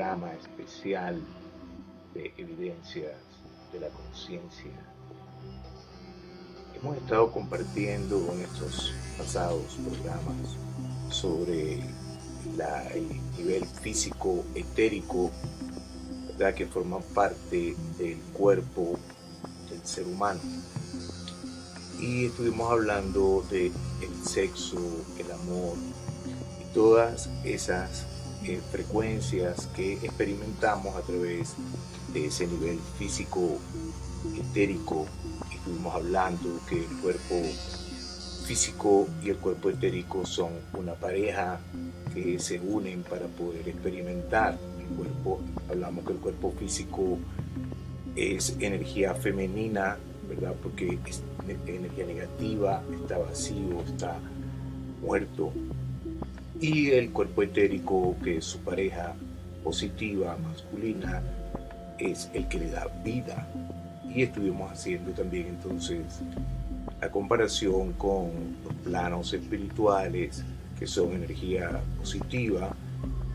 programa especial de evidencias de la conciencia. Hemos estado compartiendo en estos pasados programas sobre el nivel físico etérico, ¿verdad?, que forman parte del cuerpo del ser humano. Y estuvimos hablando del sexo, el amor y todas esas frecuencias que experimentamos a través de ese nivel físico etérico. Estuvimos hablando que el cuerpo físico y el cuerpo etérico son una pareja que se unen para poder experimentar el cuerpo. Hablamos que el cuerpo físico es energía femenina, ¿verdad?, porque es energía negativa, está vacío, está muerto. Y el cuerpo etérico, que es su pareja positiva, masculina, es el que le da vida. Y estuvimos haciendo también entonces la comparación con los planos espirituales, que son energía positiva,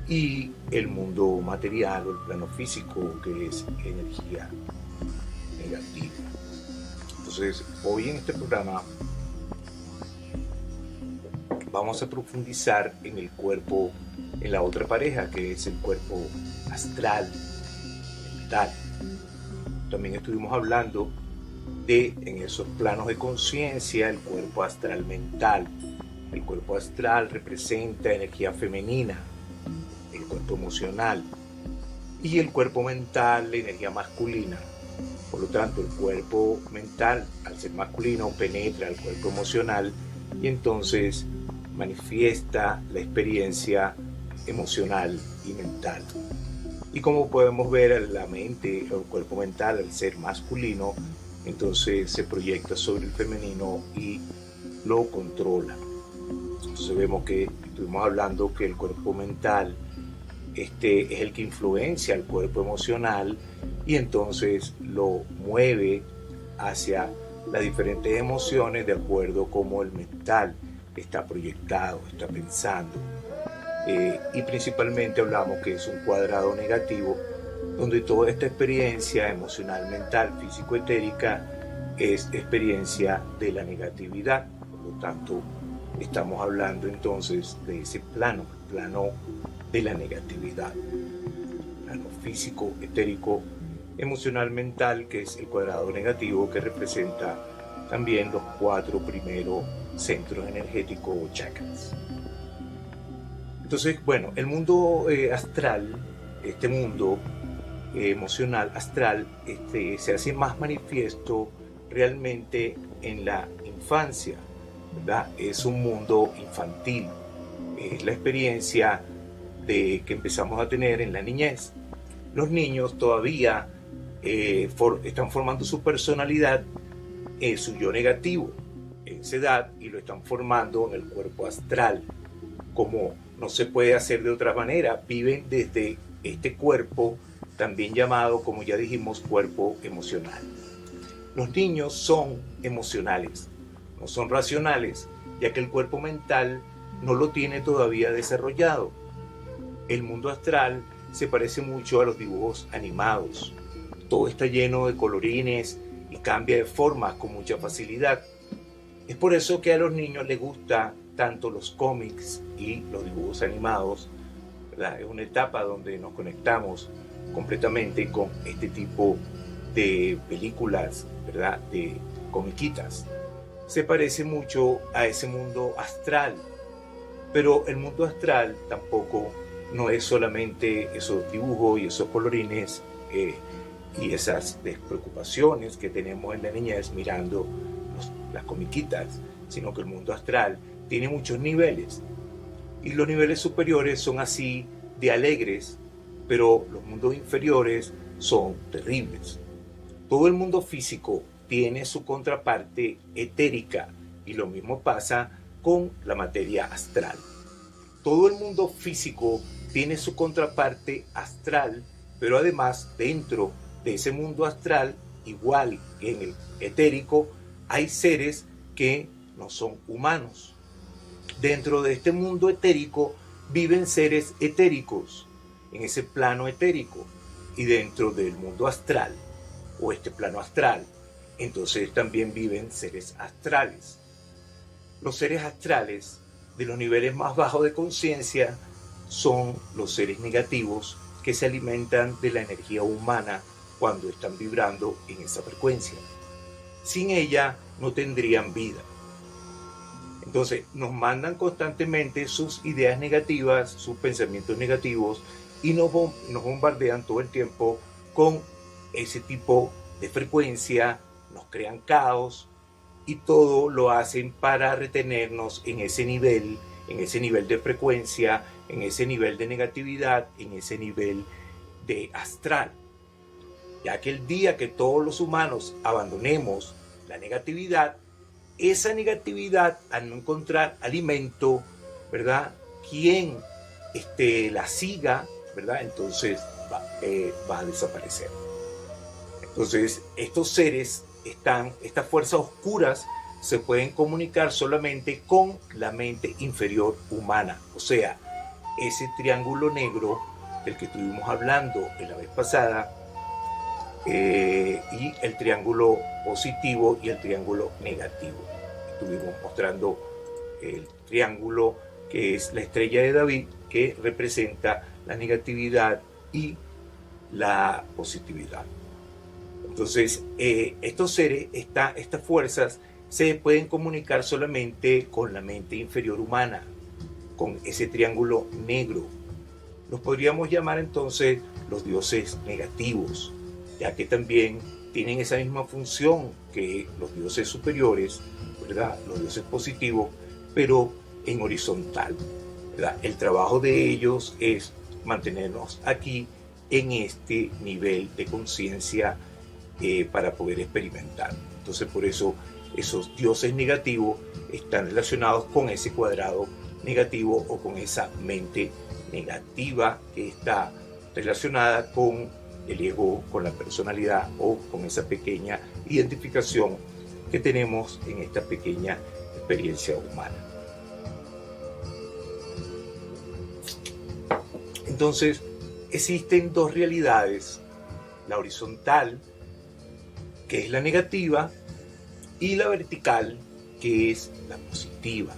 y el mundo material o el plano físico, que es energía negativa. Entonces, hoy en este programa vamos a profundizar en el cuerpo, en la otra pareja, que es el cuerpo astral, mental. También estuvimos hablando de, en esos planos de conciencia, el cuerpo astral mental. El cuerpo astral representa energía femenina, el cuerpo emocional, y el cuerpo mental, la energía masculina. Por lo tanto, el cuerpo mental, al ser masculino, penetra el cuerpo emocional y entonces manifiesta la experiencia emocional y mental. Y como podemos ver, la mente o el cuerpo mental, al ser masculino, entonces se proyecta sobre el femenino y lo controla. Entonces vemos que estuvimos hablando que el cuerpo mental es el que influencia al cuerpo emocional y entonces lo mueve hacia las diferentes emociones de acuerdo como el mental está proyectado, está pensando. Y principalmente hablamos que es un cuadrado negativo donde toda esta experiencia emocional, mental, físico, etérica es experiencia de la negatividad. Por lo tanto, estamos hablando entonces de ese plano, el plano de la negatividad. Plano físico, etérico, emocional, mental, que es el cuadrado negativo que representa también los 4 primeros centros energéticos o chakras. Entonces, bueno, el mundo astral, este mundo emocional astral, se hace más manifiesto realmente en la infancia, ¿verdad? Es un mundo infantil, es la experiencia que empezamos a tener en la niñez. Los niños todavía están formando su personalidad, su yo negativo en esa edad, y lo están formando en el cuerpo astral. Como no se puede hacer de otra manera, viven desde este cuerpo, también llamado, como ya dijimos, cuerpo emocional. Los niños son emocionales, no son racionales, ya que el cuerpo mental no lo tiene todavía desarrollado. El mundo astral se parece mucho a los dibujos animados. Todo está lleno de colorines y cambia de forma con mucha facilidad. Es por eso que a los niños les gusta tanto los cómics y los dibujos animados, ¿verdad? Es una etapa donde nos conectamos completamente con este tipo de películas, ¿verdad?, de comiquitas. Se parece mucho a ese mundo astral, pero el mundo astral tampoco no es solamente esos dibujos y esos colorines y esas despreocupaciones que tenemos en la niñez mirando las comiquitas, sino que el mundo astral tiene muchos niveles y los niveles superiores son así de alegres, pero los mundos inferiores son terribles. Todo el mundo físico tiene su contraparte etérica y lo mismo pasa con la materia astral. Todo el mundo físico tiene su contraparte astral, pero además dentro de ese mundo astral, igual que en el etérico, hay seres que no son humanos. Dentro de este mundo etérico viven seres etéricos en ese plano etérico y dentro del mundo astral o este plano astral, entonces también viven seres astrales. Los seres astrales de los niveles más bajos de conciencia son los seres negativos que se alimentan de la energía humana cuando están vibrando en esa frecuencia. Sin ella no tendrían vida. Entonces nos mandan constantemente sus ideas negativas, sus pensamientos negativos y nos bombardean todo el tiempo con ese tipo de frecuencia, nos crean caos y todo lo hacen para retenernos en ese nivel de frecuencia, en ese nivel de negatividad, en ese nivel de astral. Ya que el día que todos los humanos abandonemos la negatividad, esa negatividad, al no encontrar alimento, ¿verdad? Quien la siga, ¿verdad? Entonces va a desaparecer. Entonces, estos seres, estas fuerzas oscuras, se pueden comunicar solamente con la mente inferior humana. O sea, ese triángulo negro del que estuvimos hablando en la vez pasada, y el triángulo positivo y el triángulo negativo. Estuvimos mostrando el triángulo que es la estrella de David, que representa la negatividad y la positividad. Entonces, estos seres, estas fuerzas, se pueden comunicar solamente con la mente inferior humana, con ese triángulo negro. Los podríamos llamar entonces los dioses negativos, ya que también tienen esa misma función que los dioses superiores, ¿verdad? Los dioses positivos, pero en horizontal, ¿verdad? El trabajo de ellos es mantenernos aquí en este nivel de conciencia para poder experimentar. Entonces, por eso esos dioses negativos están relacionados con ese cuadrado negativo o con esa mente negativa que está relacionada con el ego, con la personalidad o con esa pequeña identificación que tenemos en esta pequeña experiencia humana. Entonces, existen dos realidades, la horizontal, que es la negativa, y la vertical, que es la positiva.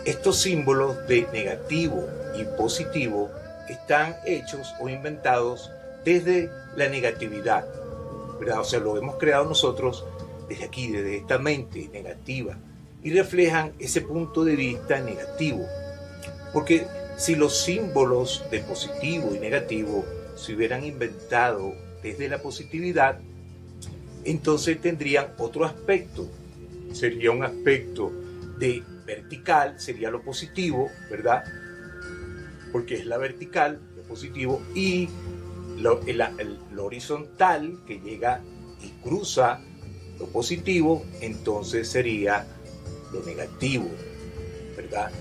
Estos símbolos de negativo y positivo están hechos o inventados desde la negatividad, ¿verdad? O sea, lo hemos creado nosotros desde aquí, desde esta mente negativa, y reflejan ese punto de vista negativo. Porque si los símbolos de positivo y negativo se hubieran inventado desde la positividad, entonces tendrían otro aspecto. Sería un aspecto de vertical, sería lo positivo, ¿verdad? Porque es la vertical, lo positivo, y lo horizontal, que llega y cruza lo positivo, entonces sería lo negativo, ¿verdad?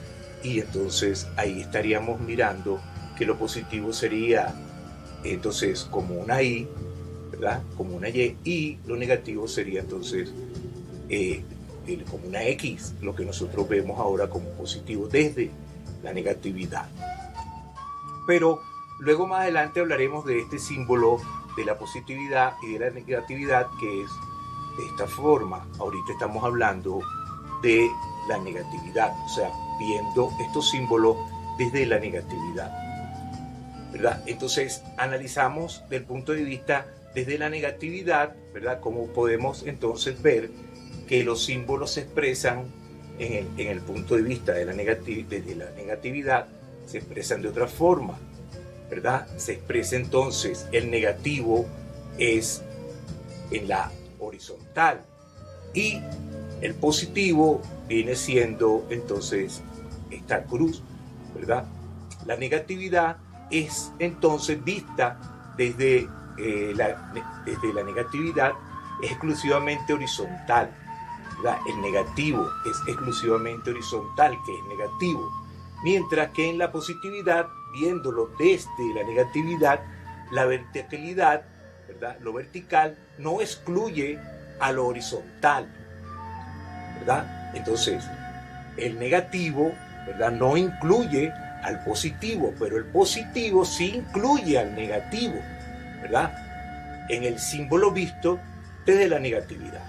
Y entonces ahí estaríamos mirando que lo positivo sería entonces como una I, ¿verdad? Como una Y, y lo negativo sería entonces como una X, lo que nosotros vemos ahora como positivo desde la negatividad. Pero luego más adelante hablaremos de este símbolo de la positividad y de la negatividad, que es de esta forma. Ahorita estamos hablando de la negatividad, o sea, viendo estos símbolos desde la negatividad, ¿verdad? Entonces analizamos del punto de vista desde la negatividad, ¿verdad? Cómo podemos entonces ver que los símbolos se expresan en el punto de vista de desde la negatividad, se expresan de otra forma, ¿verdad? Se expresa entonces el negativo es en la horizontal y el positivo viene siendo entonces esta cruz, ¿verdad? La negatividad es entonces vista desde la negatividad, es exclusivamente horizontal, ¿verdad? El negativo es exclusivamente horizontal, que es negativo, mientras que en la positividad, viéndolo desde la negatividad, la verticalidad, ¿verdad? Lo vertical no excluye a lo horizontal, ¿verdad? Entonces, el negativo, ¿verdad? No incluye al positivo, pero el positivo sí incluye al negativo, ¿verdad? En el símbolo visto desde la negatividad,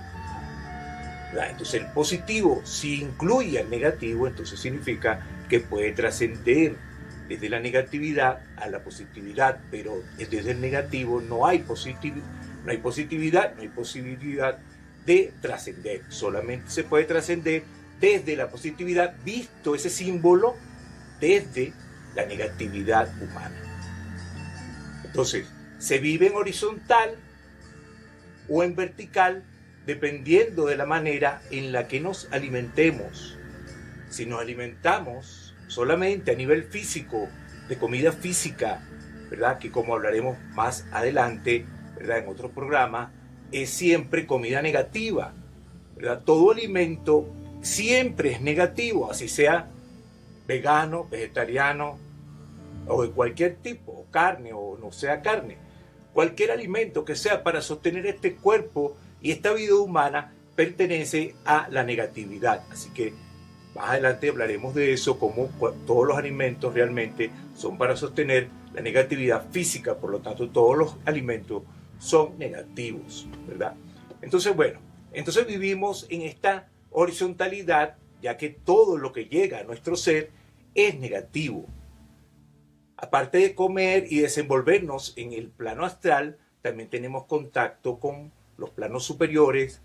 ¿verdad? Entonces el positivo sí incluye al negativo, entonces significa que puede trascender desde la negatividad a la positividad, pero desde el negativo no hay positividad, no hay posibilidad de trascender. Solamente se puede trascender desde la positividad, visto ese símbolo desde la negatividad humana. Entonces, se vive en horizontal o en vertical dependiendo de la manera en la que nos alimentemos. Si nos alimentamos solamente a nivel físico, de comida física, ¿verdad? Que como hablaremos más adelante, ¿verdad? En otro programa, es siempre comida negativa, ¿verdad? Todo alimento siempre es negativo, así sea vegano, vegetariano o de cualquier tipo, o carne o no sea carne. Cualquier alimento que sea para sostener este cuerpo y esta vida humana pertenece a la negatividad. Así que más adelante hablaremos de eso, como todos los alimentos realmente son para sostener la negatividad física, por lo tanto todos los alimentos son negativos, ¿verdad? Entonces, bueno, entonces vivimos en esta horizontalidad, ya que todo lo que llega a nuestro ser es negativo. Aparte de comer y desenvolvernos en el plano astral, también tenemos contacto con los planos superiores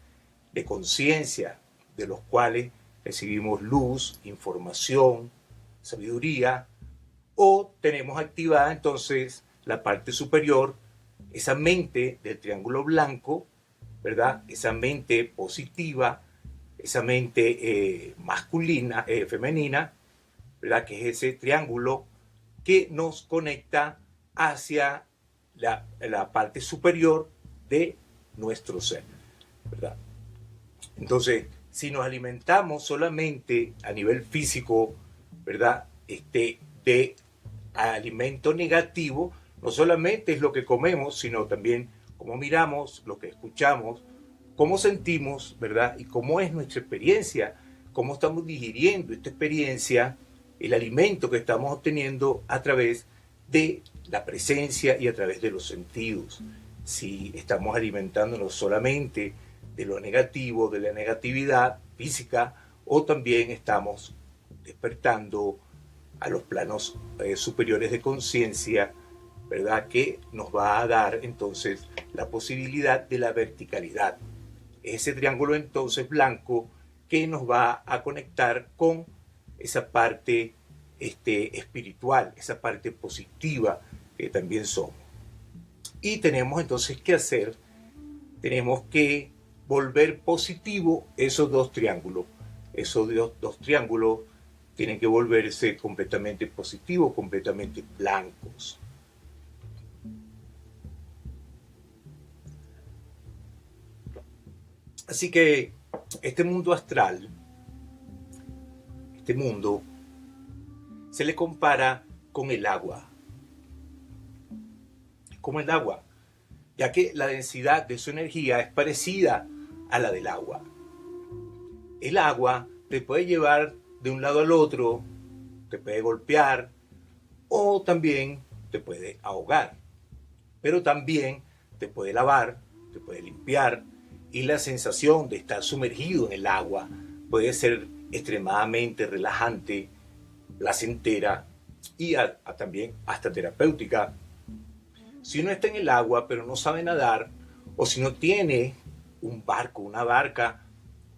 de conciencia, de los cuales recibimos luz, información, sabiduría, o tenemos activada entonces la parte superior, esa mente del triángulo blanco, ¿verdad? Esa mente positiva, esa mente masculina, femenina, ¿verdad? Que es ese triángulo que nos conecta hacia la parte superior de nuestro ser, ¿verdad? Entonces, si nos alimentamos solamente a nivel físico, ¿verdad? De alimento negativo, no solamente es lo que comemos, sino también cómo miramos, lo que escuchamos, cómo sentimos, ¿verdad? Y cómo es nuestra experiencia, cómo estamos digiriendo esta experiencia, el alimento que estamos obteniendo a través de la presencia y a través de los sentidos. Si estamos alimentándonos solamente de lo negativo, de la negatividad física, o también estamos despertando a los planos superiores de conciencia, ¿verdad? Que nos va a dar entonces la posibilidad de la verticalidad. Ese triángulo entonces blanco que nos va a conectar con esa parte espiritual, esa parte positiva que también somos. Y tenemos entonces que hacer, tenemos que volver positivo esos dos triángulos. Esos dos triángulos tienen que volverse completamente positivos, completamente blancos. Así que este mundo astral, este mundo, se le compara con el agua. Como el agua, ya que la densidad de su energía es parecida a la del agua. El agua te puede llevar de un lado al otro, te puede golpear o también te puede ahogar, pero también te puede lavar, te puede limpiar y la sensación de estar sumergido en el agua puede ser extremadamente relajante, placentera y también hasta terapéutica. Si uno está en el agua pero no sabe nadar, o si no tiene un barco, una barca,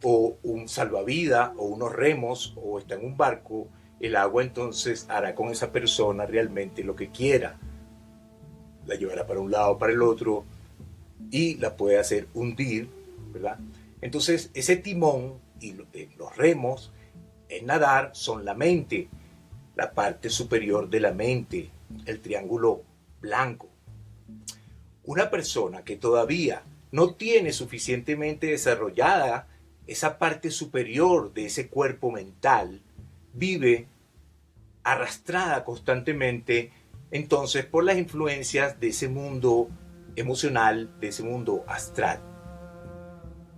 o un salvavidas, o unos remos, o está en un barco, el agua entonces hará con esa persona realmente lo que quiera. La llevará para un lado, para el otro, y la puede hacer hundir, ¿verdad? Entonces, ese timón y los remos en nadar son la mente, la parte superior de la mente, el triángulo blanco. Una persona que todavía no tiene suficientemente desarrollada esa parte superior de ese cuerpo mental, vive arrastrada constantemente entonces por las influencias de ese mundo emocional, de ese mundo astral.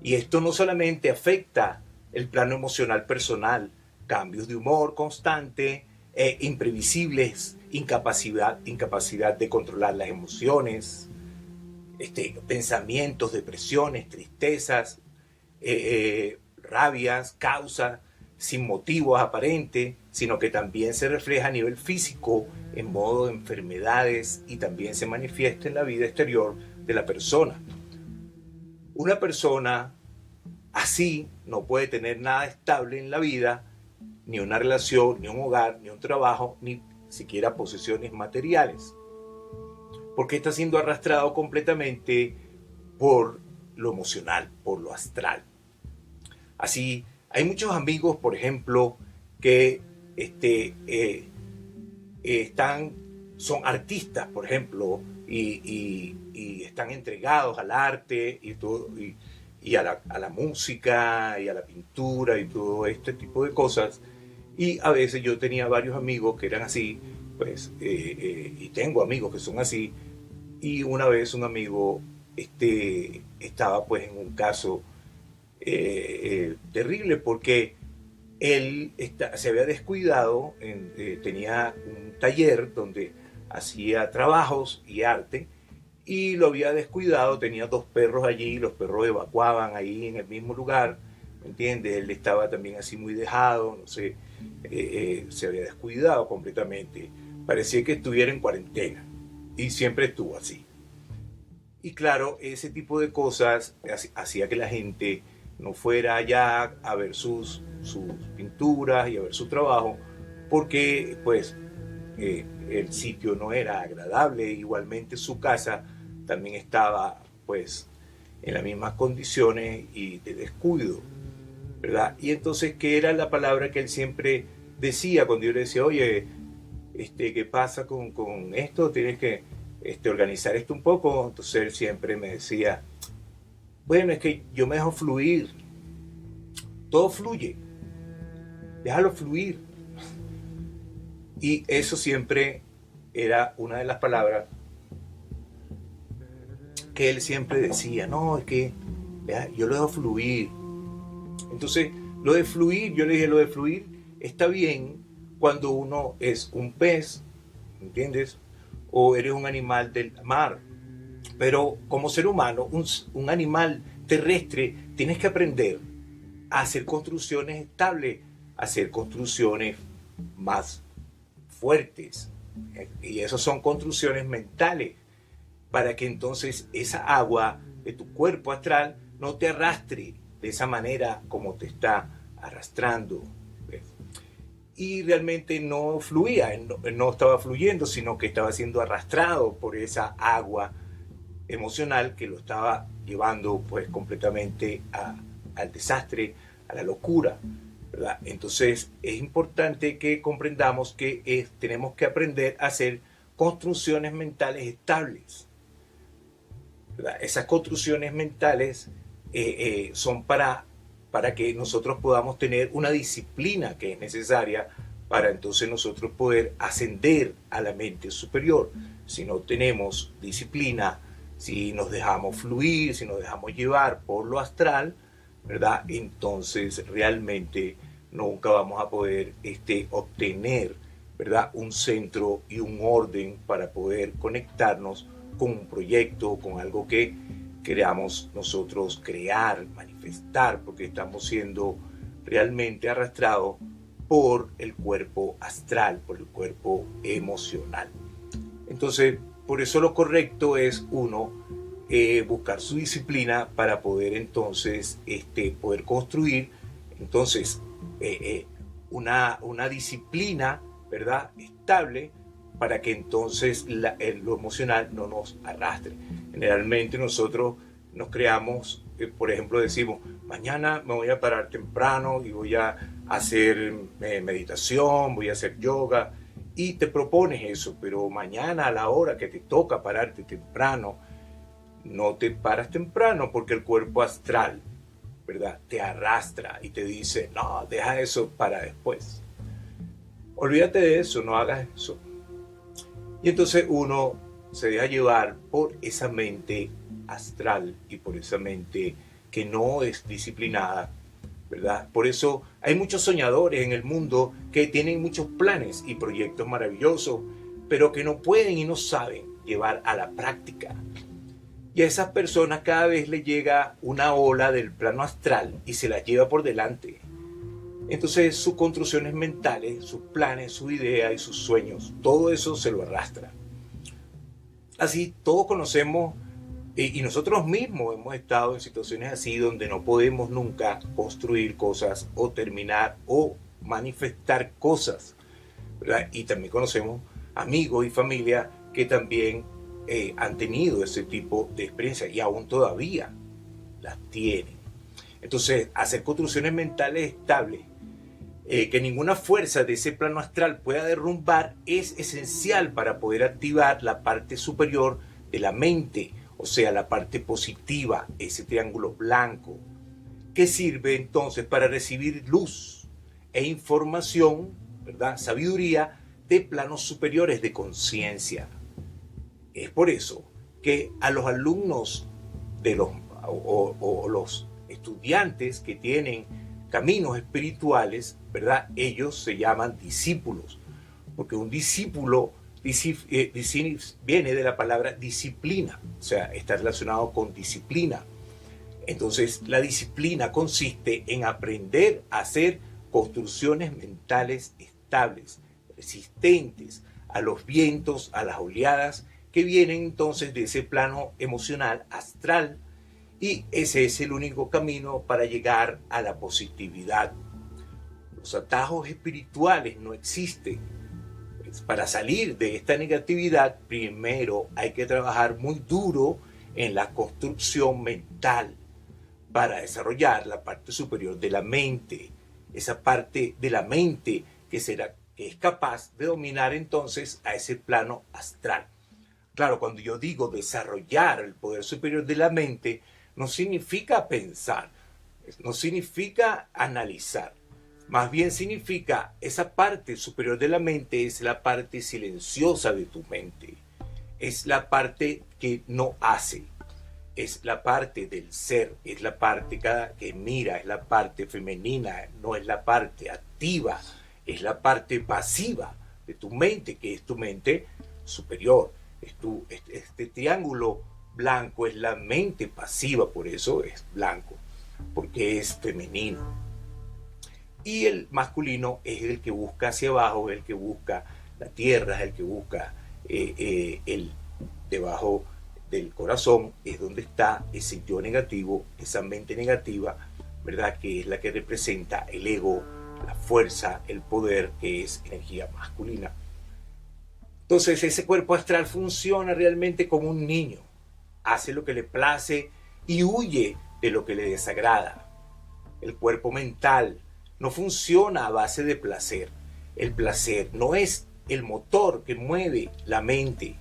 Y esto no solamente afecta el plano emocional personal, cambios de humor constante, imprevisibles, incapacidad de controlar las emociones, pensamientos, depresiones, tristezas, rabias, causas, sin motivos aparentes, sino que también se refleja a nivel físico en modo de enfermedades y también se manifiesta en la vida exterior de la persona. Una persona así no puede tener nada estable en la vida, ni una relación, ni un hogar, ni un trabajo, ni siquiera posesiones materiales, porque está siendo arrastrado completamente por lo emocional, por lo astral. Así, hay muchos amigos, por ejemplo, que son artistas, por ejemplo, y están entregados al arte y todo, y a la música y a la pintura y todo este tipo de cosas. Y a veces yo tenía varios amigos que eran así, pues, y tengo amigos que son así. Y una vez un amigo estaba pues en un caso terrible porque él se había descuidado, tenía un taller donde hacía trabajos y arte y lo había descuidado, tenía 2 perros allí, los perros evacuaban ahí en el mismo lugar, ¿me entiendes? Él estaba también así muy dejado, no sé, se había descuidado completamente, parecía que estuviera en cuarentena y siempre estuvo así. Y claro, ese tipo de cosas hacía que la gente no fuera allá a ver sus pinturas y a ver su trabajo, porque pues el sitio no era agradable, igualmente su casa también estaba pues en las mismas condiciones y de descuido, ¿verdad? Y entonces, ¿qué era la palabra que él siempre decía cuando yo le decía, oye, ¿qué pasa con esto? Tienes que organizar esto un poco. Entonces él siempre me decía, bueno, es que yo me dejo fluir, todo fluye, déjalo fluir. Y eso siempre era una de las palabras que él siempre decía, no, es que yo lo dejo fluir. Entonces, lo de fluir, yo le dije, lo de fluir está bien cuando uno es un pez, ¿entiendes? O eres un animal del mar. Pero como ser humano, un animal terrestre, tienes que aprender a hacer construcciones estables, a hacer construcciones más fuertes. Y esas son construcciones mentales, para que entonces esa agua de tu cuerpo astral no te arrastre de esa manera como te está arrastrando. ¿Ves? Y realmente no fluía, él no estaba fluyendo, sino que estaba siendo arrastrado por esa agua emocional que lo estaba llevando pues completamente al desastre, a la locura, ¿verdad? Entonces es importante que comprendamos que tenemos que aprender a hacer construcciones mentales estables, ¿verdad? Esas construcciones mentales son para que nosotros podamos tener una disciplina que es necesaria para entonces nosotros poder ascender a la mente superior. Si no tenemos disciplina, si nos dejamos fluir, si nos dejamos llevar por lo astral, ¿verdad? Entonces realmente nunca vamos a poder obtener, ¿verdad? Un centro y un orden para poder conectarnos con un proyecto, con algo que queramos nosotros crear, manifestar, porque estamos siendo realmente arrastrados por el cuerpo astral, por el cuerpo emocional. Entonces, por eso lo correcto es uno buscar su disciplina para poder entonces poder construir entonces una disciplina, ¿verdad? Estable, para que entonces lo emocional no nos arrastre. Generalmente nosotros nos creamos, por ejemplo, decimos, mañana me voy a parar temprano y voy a hacer meditación, voy a hacer yoga, y te propones eso, pero mañana a la hora que te toca pararte temprano, no te paras temprano porque el cuerpo astral, ¿verdad?, te arrastra y te dice, no, deja eso para después. Olvídate de eso, no hagas eso. Y entonces uno se deja llevar por esa mente astral y por esa mente que no es disciplinada, ¿verdad? Por eso hay muchos soñadores en el mundo que tienen muchos planes y proyectos maravillosos, pero que no pueden y no saben llevar a la práctica. Y a esas personas cada vez les llega una ola del plano astral y se las lleva por delante. Entonces sus construcciones mentales, sus planes, sus ideas y sus sueños, todo eso se lo arrastra. Así todos conocemos y nosotros mismos hemos estado en situaciones así donde no podemos nunca construir cosas o terminar o manifestar cosas, ¿verdad? Y también conocemos amigos y familia que también han tenido ese tipo de experiencia y aún todavía las tienen. Entonces, hacer construcciones mentales estables que ninguna fuerza de ese plano astral pueda derrumbar es esencial para poder activar la parte superior de la mente, o sea, la parte positiva, ese triángulo blanco, que sirve entonces para recibir luz e información, ¿verdad? Sabiduría de planos superiores de conciencia. Es por eso que a los alumnos de o los estudiantes que tienen caminos espirituales, ¿verdad? Ellos se llaman discípulos, porque un discípulo viene de la palabra disciplina, o sea, está relacionado con disciplina. Entonces, la disciplina consiste en aprender a hacer construcciones mentales estables, resistentes a los vientos, a las oleadas que vienen entonces de ese plano emocional astral, y ese es el único camino para llegar a la positividad. Los atajos espirituales no existen. Para salir de esta negatividad, primero hay que trabajar muy duro en la construcción mental para desarrollar la parte superior de la mente, esa parte de la mente que es capaz de dominar entonces a ese plano astral. Claro, cuando yo digo desarrollar el poder superior de la mente, no significa pensar, no significa analizar. Más bien significa esa parte superior de la mente es la parte silenciosa de tu mente. Es la parte que no hace. Es la parte del ser. Es la parte que mira. Es la parte femenina. No es la parte activa. Es la parte pasiva de tu mente, que es tu mente superior. Este triángulo blanco es la mente pasiva, por eso es blanco, porque es femenino. Y el masculino es el que busca hacia abajo, es el que busca la tierra, es el que busca el debajo del corazón, es donde está ese yo negativo, esa mente negativa, ¿verdad? Que es la que representa el ego, la fuerza, el poder, que es energía masculina. Entonces ese cuerpo astral funciona realmente como un niño, hace lo que le place y huye de lo que le desagrada. El cuerpo mental no funciona a base de placer. El placer no es el motor que mueve la mente.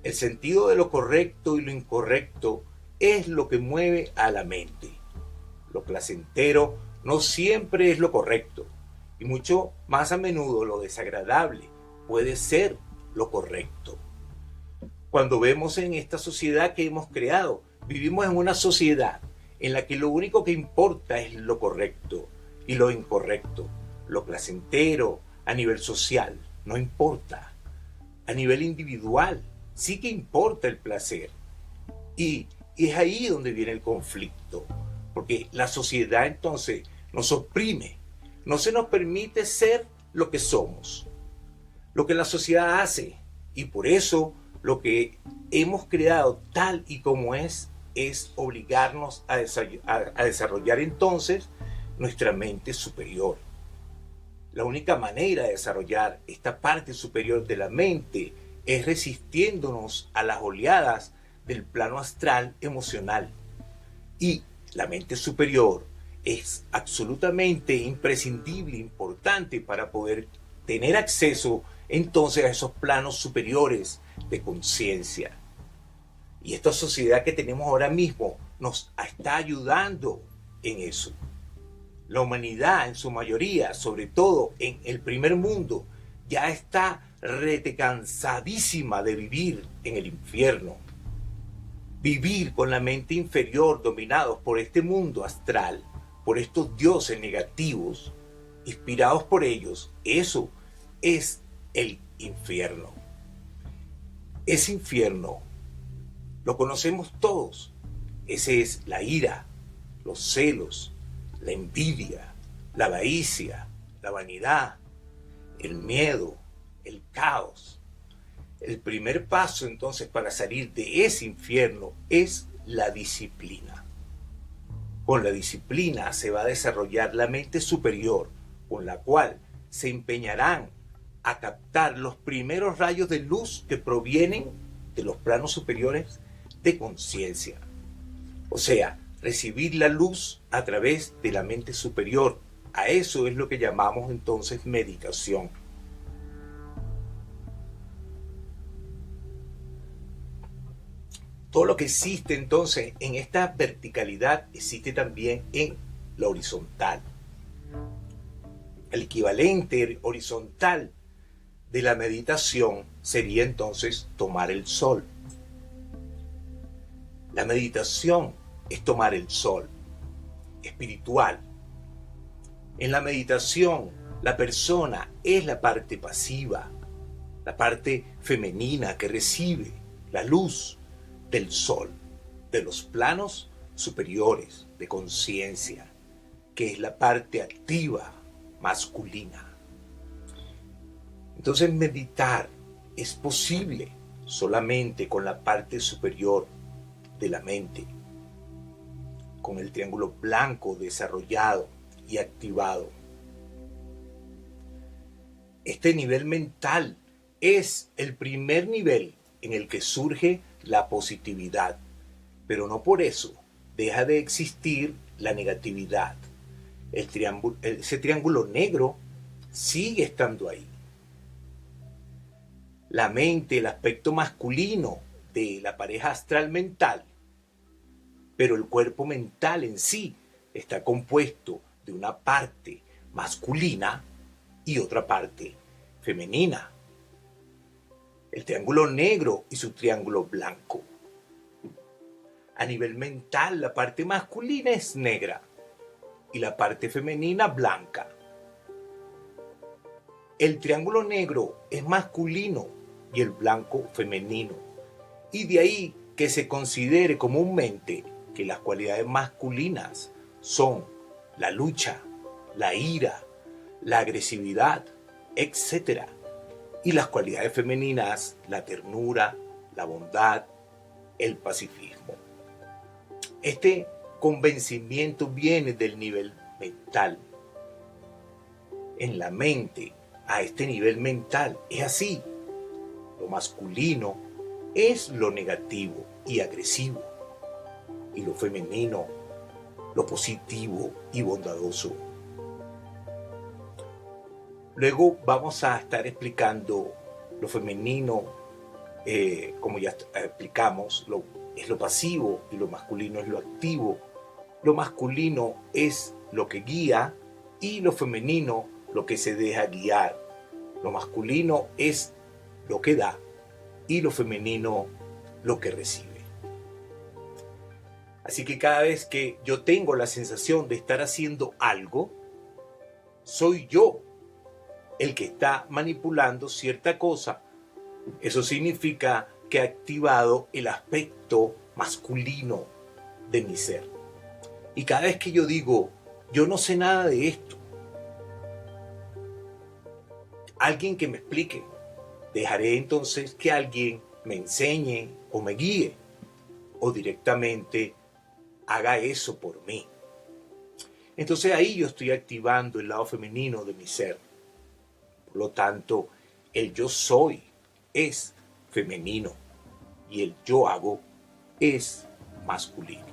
El sentido de lo correcto y lo incorrecto es lo que mueve a la mente. Lo placentero no siempre es lo correcto, y mucho más a menudo lo desagradable puede ser lo correcto. Cuando vemos en esta sociedad que hemos creado, vivimos en una sociedad en la que lo único que importa es lo correcto y lo incorrecto. Lo placentero a nivel social no importa. A nivel individual sí que importa el placer. Y es ahí donde viene el conflicto, porque la sociedad entonces nos oprime, no se nos permite ser lo que somos, lo que la sociedad hace, y por eso lo que hemos creado tal y como es obligarnos a desarrollar entonces nuestra mente superior. La única manera de desarrollar esta parte superior de la mente es resistiéndonos a las oleadas del plano astral emocional. Y la mente superior es absolutamente imprescindible, importante para poder tener acceso entonces a esos planos superiores de conciencia. Y esta sociedad que tenemos ahora mismo nos está ayudando en eso. La humanidad en su mayoría, sobre todo en el primer mundo, ya está cansadísima de vivir en el infierno. Vivir con la mente inferior dominados por este mundo astral, por estos dioses negativos, inspirados por ellos, eso es el infierno. Ese infierno lo conocemos todos. Ese es la ira, los celos, la envidia, la avaricia, la vanidad, el miedo, el caos. El primer paso entonces para salir de ese infierno es la disciplina. Con la disciplina se va a desarrollar la mente superior, con la cual se empeñarán a captar los primeros rayos de luz que provienen de los planos superiores de conciencia. O sea, recibir la luz a través de la mente superior. A eso es lo que llamamos entonces meditación. Todo lo que existe entonces en esta verticalidad existe también en la horizontal. El equivalente horizontal de la meditación sería entonces tomar el sol. La meditación es tomar el sol espiritual. En la meditación, la persona es la parte pasiva, la parte femenina que recibe la luz del sol, de los planos superiores de conciencia, que es la parte activa masculina. Entonces meditar es posible solamente con la parte superior de la mente, con el triángulo blanco desarrollado y activado. Este nivel mental es el primer nivel en el que surge la positividad, pero no por eso deja de existir la negatividad. Ese triángulo negro sigue estando ahí. La mente, el aspecto masculino de la pareja astral mental, pero el cuerpo mental en sí está compuesto de una parte masculina y otra parte femenina. El triángulo negro y su triángulo blanco. A nivel mental, la parte masculina es negra y la parte femenina blanca. El triángulo negro es masculino y el blanco femenino. Y de ahí que se considere comúnmente que las cualidades masculinas son la lucha, la ira, la agresividad, etc. Y las cualidades femeninas, la ternura, la bondad, el pacifismo. Este convencimiento viene del nivel mental. En la mente, a este nivel mental, es así. Lo masculino es lo negativo y agresivo, y lo femenino, lo positivo y bondadoso. Luego vamos a estar explicando lo femenino, como ya explicamos, es lo pasivo y lo masculino es lo activo. Lo masculino es lo que guía y lo femenino lo que se deja guiar. Lo masculino es lo que da y lo femenino lo que recibe. Así que cada vez que yo tengo la sensación de estar haciendo algo, soy yo el que está manipulando cierta cosa. Eso significa que ha activado el aspecto masculino de mi ser. Y cada vez que yo digo, yo no sé nada de esto, alguien que me explique, dejaré entonces que alguien me enseñe o me guíe, o directamente haga eso por mí. Entonces ahí yo estoy activando el lado femenino de mi ser. Por lo tanto, el yo soy es femenino y el yo hago es masculino.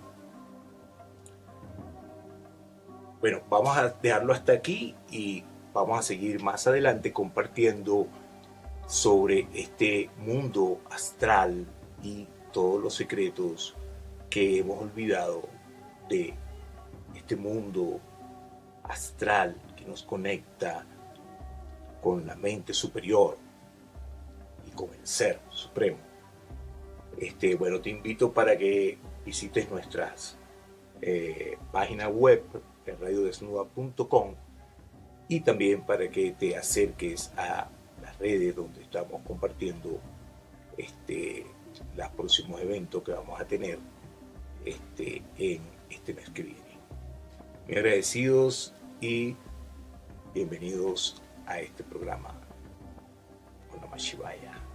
Bueno, vamos a dejarlo hasta aquí y vamos a seguir más adelante compartiendo sobre este mundo astral y todos los secretos que hemos olvidado de este mundo astral que nos conecta con la mente superior y con el ser supremo. Bueno, te invito para que visites nuestras páginas web en radiodesnuda.com, y también para que te acerques a las redes donde estamos compartiendo los próximos eventos que vamos a tener en este mes que viene. Muy agradecidos y bienvenidos a este programa. Om Namah Shivaya.